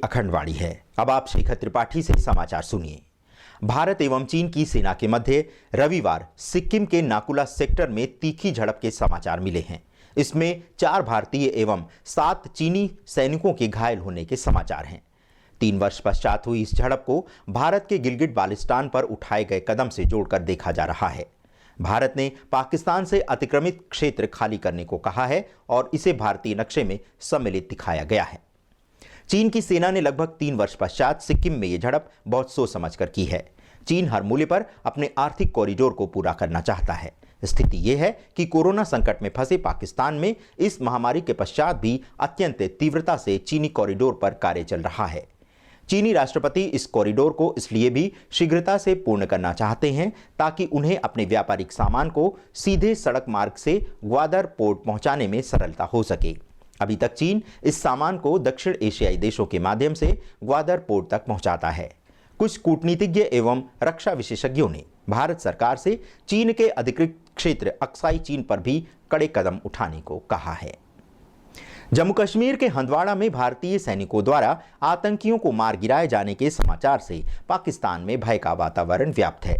अखंडवाणी है। अब आप शेखर त्रिपाठी से समाचार सुनिए। भारत एवं चीन की सेना के मध्य रविवार सिक्किम के नाकुला सेक्टर में तीखी झड़प के समाचार मिले हैं। इसमें 4 भारतीय एवं 7 चीनी सैनिकों के घायल होने के समाचार हैं। 3 वर्ष पश्चात हुई इस झड़प को भारत के गिलगिट बाल्टिस्तान पर उठाए गए कदम से जोड़कर देखा जा रहा है। भारत ने पाकिस्तान से अतिक्रमित क्षेत्र खाली करने को कहा है और इसे भारतीय नक्शे में सम्मिलित दिखाया गया है। चीन की सेना ने लगभग 3 वर्ष पश्चात सिक्किम में यह झड़प बहुत सोच समझकर की है। चीन हर मूल्य पर अपने आर्थिक कॉरिडोर को पूरा करना चाहता है। स्थिति यह है कि कोरोना संकट में फंसे पाकिस्तान में इस महामारी के पश्चात भी अत्यंत तीव्रता से चीनी कॉरिडोर पर कार्य चल रहा है। चीनी राष्ट्रपति इस कॉरिडोर को इसलिए भी शीघ्रता से पूर्ण करना चाहते हैं ताकि उन्हें अपने व्यापारिक सामान को सीधे सड़क मार्ग से ग्वादर पोर्ट पहुंचाने में सरलता हो सके। अभी तक चीन इस सामान को दक्षिण एशियाई देशों के माध्यम से ग्वादर पोर्ट तक पहुंचाता है। कुछ कूटनीतिज्ञ एवं रक्षा विशेषज्ञों ने भारत सरकार से चीन के अधिकृत क्षेत्र अक्साई चीन पर भी कड़े कदम उठाने को कहा है। जम्मू कश्मीर के हंदवाड़ा में भारतीय सैनिकों द्वारा आतंकियों को मार गिराए जाने के समाचार से पाकिस्तान में भय का वातावरण व्याप्त है।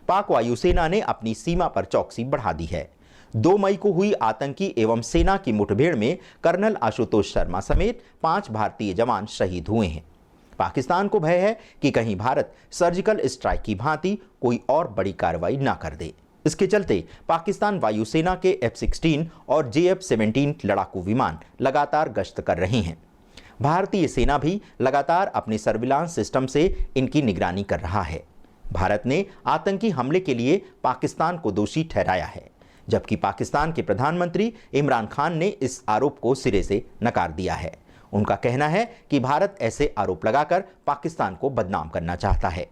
पाक वायुसेना ने अपनी सीमा पर चौकसी बढ़ा दी है। 2 मई को हुई आतंकी एवं सेना की मुठभेड़ में कर्नल आशुतोष शर्मा समेत 5 भारतीय जवान शहीद हुए हैं। पाकिस्तान को भय है कि कहीं भारत सर्जिकल स्ट्राइक की भांति कोई और बड़ी कार्रवाई ना कर दे। इसके चलते पाकिस्तान वायुसेना के F-16 और JF-17 लड़ाकू विमान लगातार गश्त कर रहे हैं। भारतीय सेना भी लगातार अपने सर्विलांस सिस्टम से इनकी निगरानी कर रहा है। भारत ने आतंकी हमले के लिए पाकिस्तान को दोषी ठहराया है, जबकि पाकिस्तान के प्रधानमंत्री इमरान खान ने इस आरोप को सिरे से नकार दिया है। उनका कहना है कि भारत ऐसे आरोप लगाकर पाकिस्तान को बदनाम करना चाहता है।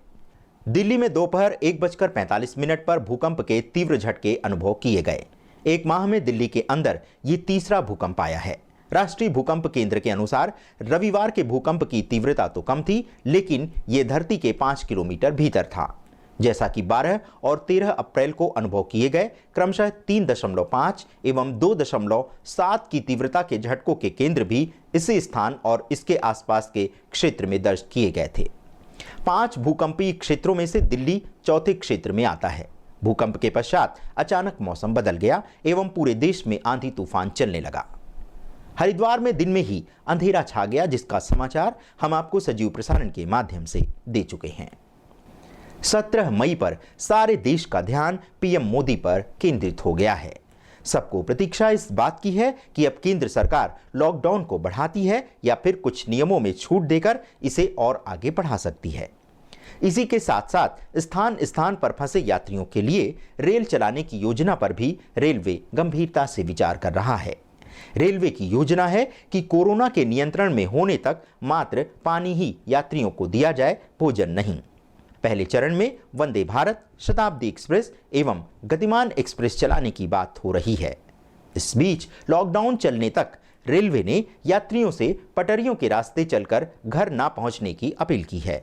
दिल्ली में दोपहर 1:45 पर भूकंप के तीव्र झटके अनुभव किए गए। 1 माह में दिल्ली के अंदर ये तीसरा भूकंप आया है। राष्ट्रीय भूकंप केंद्र के अनुसार रविवार के भूकंप की तीव्रता तो कम थी, लेकिन ये धरती के 5 किलोमीटर भीतर था। जैसा कि 12 और 13 अप्रैल को अनुभव किए गए क्रमशः 3.5 एवं 2.7 की तीव्रता के झटकों के केंद्र भी इसी स्थान और इसके आसपास के क्षेत्र में दर्ज किए गए थे। 5 भूकंपीय क्षेत्रों में से दिल्ली चौथे क्षेत्र में आता है। भूकंप के पश्चात अचानक मौसम बदल गया एवं पूरे देश में आंधी तूफान चलने लगा। हरिद्वार में दिन में ही अंधेरा छा गया, जिसका समाचार हम आपको सजीव प्रसारण के माध्यम से दे चुके हैं। 17 मई पर सारे देश का ध्यान पीएम मोदी पर केंद्रित हो गया है। सबको प्रतीक्षा इस बात की है कि अब केंद्र सरकार लॉकडाउन को बढ़ाती है या फिर कुछ नियमों में छूट देकर इसे और आगे बढ़ा सकती है। इसी के साथ साथ स्थान स्थान पर फंसे यात्रियों के लिए रेल चलाने की योजना पर भी रेलवे गंभीरता से विचार कर रहा है। रेलवे की योजना है कि कोरोना के नियंत्रण में होने तक मात्र पानी ही यात्रियों को दिया जाए, भोजन नहीं। पहले चरण में वंदे भारत, शताब्दी एक्सप्रेस एवं गतिमान एक्सप्रेस चलाने की बात हो रही है। इस बीच लॉकडाउन चलने तक रेलवे ने यात्रियों से पटरियों के रास्ते चलकर घर ना पहुंचने की अपील की है।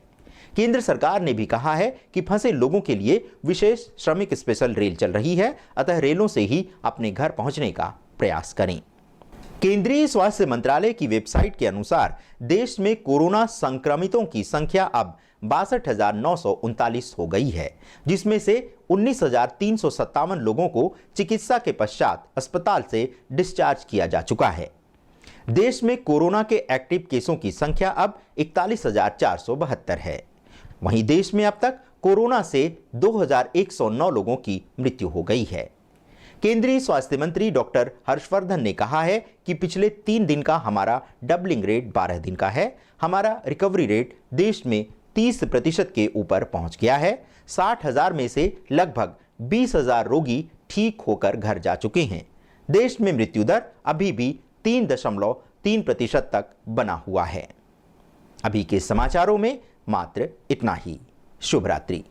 केंद्र सरकार ने भी कहा है कि फंसे लोगों के लिए विशेष श्रमिक स्पेशल रेल चल रही है, अतः रेलों से ही अपने घर पहुंचने का प्रयास करें। केंद्रीय स्वास्थ्य मंत्रालय की वेबसाइट के अनुसार देश में कोरोना संक्रमितों की संख्या अब 62,939 हो गई है, जिसमें से 19,357 लोगों को चिकित्सा के पश्चात अस्पताल से डिस्चार्ज किया जा चुका है। देश में कोरोना के एक्टिव केसों की संख्या अब 41,472 है। वहीं देश में अब तक कोरोना से 2,109 लोगों की मृत्यु हो गई है। केंद्रीय स्वास्थ्य मंत्री डॉक्टर हर्षवर्धन ने कहा है कि पिछले 3 दिन का हमारा डबलिंग रेट 12 दिन का है। हमारा रिकवरी रेट देश में 30% के ऊपर पहुंच गया है। 60,000 में से लगभग 20,000 रोगी ठीक होकर घर जा चुके हैं। देश में मृत्यु दर अभी भी 3.3% तक बना हुआ है। अभी के समाचारों में मात्र इतना ही। शुभ रात्रि।